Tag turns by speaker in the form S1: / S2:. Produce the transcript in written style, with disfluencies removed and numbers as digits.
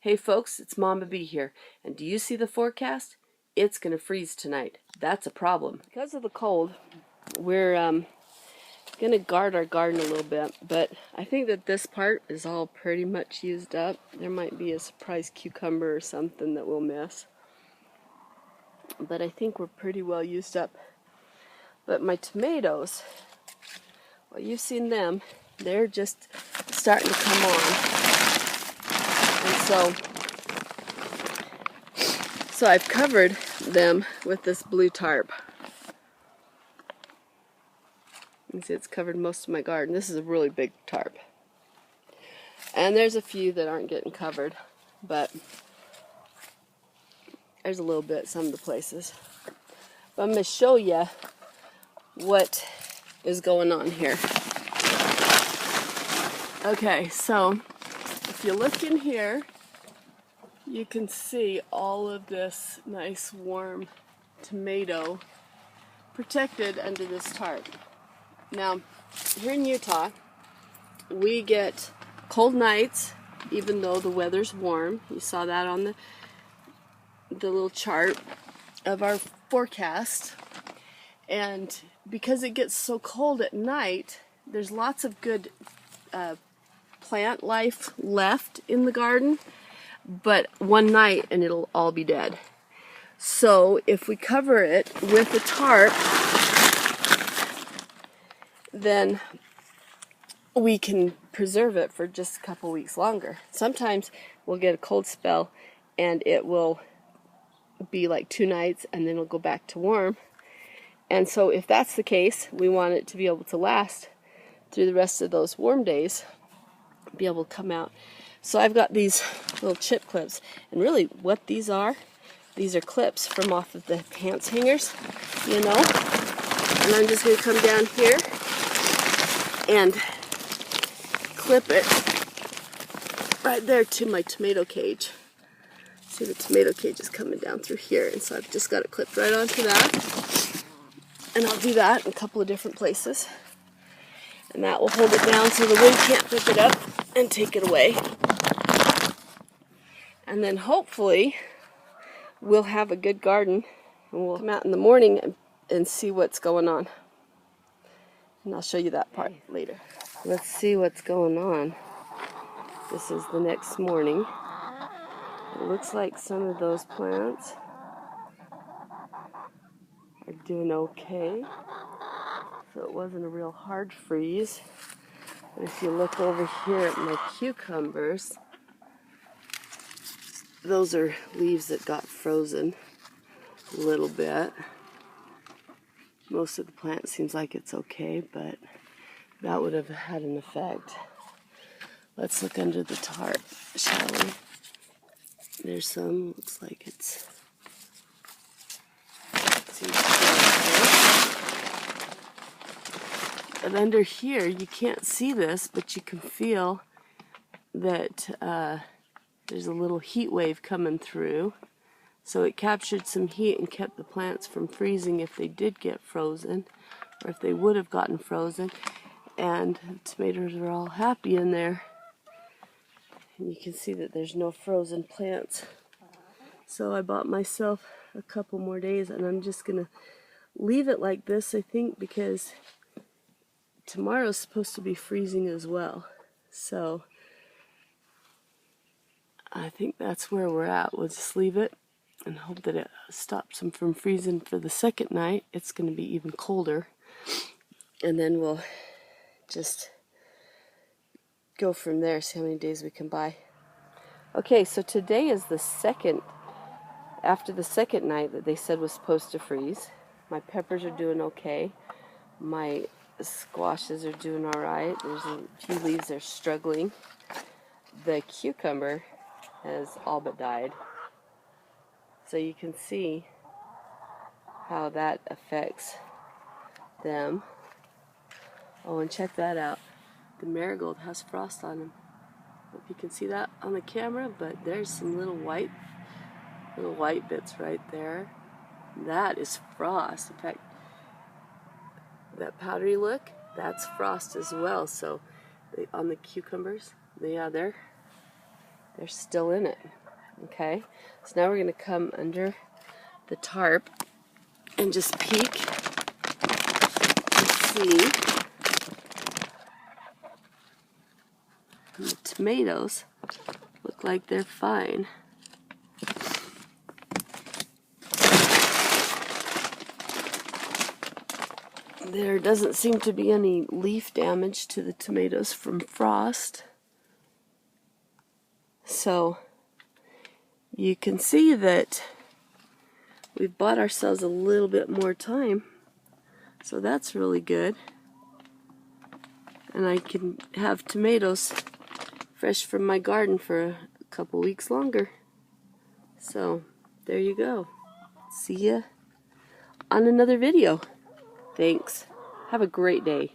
S1: Hey folks, it's Mama B here, and do you see the forecast? It's going to freeze tonight. That's a problem. Because of the cold, we're going to guard our garden a little bit, but I think that this part is all pretty much used up. There might be a surprise cucumber or something that we'll miss, but I think we're pretty well used up. But my tomatoes, well, you've seen them, they're just starting to come on. And so I've covered them with this blue tarp. You can see it's covered most of my garden. This is a really big tarp. And there's a few that aren't getting covered, but there's a little bit some of the places. But I'm going to show you what is going on here. Okay, so if you look in here, you can see all of this nice warm tomato protected under this tarp. Now, here in Utah, we get cold nights even though the weather's warm. You saw that on the little chart of our forecast. And because it gets so cold at night, there's lots of good plant life left in the garden, but one night and it'll all be dead. So if we cover it with a tarp, then we can preserve it for just a couple weeks longer. Sometimes we'll get a cold spell and it will be like 2 nights and then it'll go back to warm. And so if that's the case, we want it to be able to last through the rest of those warm days, be able to come out. So I've got these little chip clips, and really what these are clips from off of the pants hangers, you know. And I'm just going to come down here and clip it right there to my tomato cage. See, the tomato cage is coming down through here, and so I've just got it clipped right onto that. And I'll do that in a couple of different places. And that will hold it down so the wind can't pick it up and take it away. And then hopefully we'll have a good garden and we'll come out in the morning and see what's going on. And I'll show you that part later. Let's see what's going on. This is the next morning. It looks like some of those plants are doing okay. So it wasn't a real hard freeze. But if you look over here at my cucumbers, those are leaves that got frozen a little bit. Most of the plant seems like it's okay, but that would have had an effect. Let's look under the tarp, shall we? There's some, looks like it's seems to be okay. And under here, you can't see this, but you can feel that there's a little heat wave coming through. So it captured some heat and kept the plants from freezing if they did get frozen, or if they would have gotten frozen. And the tomatoes are all happy in there. And you can see that there's no frozen plants. So I bought myself a couple more days, and I'm just going to leave it like this, I think, because tomorrow's supposed to be freezing as well. So I think that's where we're at. We'll just leave it and hope that it stops them from freezing for the second night. It's going to be even colder. And then we'll just go from there, see how many days we can buy. Okay, so today is the second, after the second night that they said was supposed to freeze. My peppers are doing okay. My squashes are doing all right. There's a few leaves that are struggling. The cucumber has all but died. So you can see how that affects them. Oh, and check that out. The marigold has frost on them. Hope you can see that on the camera, but there's some little white bits right there. That is frost. In fact, that powdery look, that's frost as well. So on the cucumbers, yeah, they're They're still in it. Okay, so now we're going to come under the tarp and just peek and see. And the tomatoes look like they're fine. There doesn't seem to be any leaf damage to the tomatoes from frost. So you can see that we've bought ourselves a little bit more time. So that's really good. And I can have tomatoes fresh from my garden for a couple weeks longer. So there you go. See ya on another video. Thanks. Have a great day.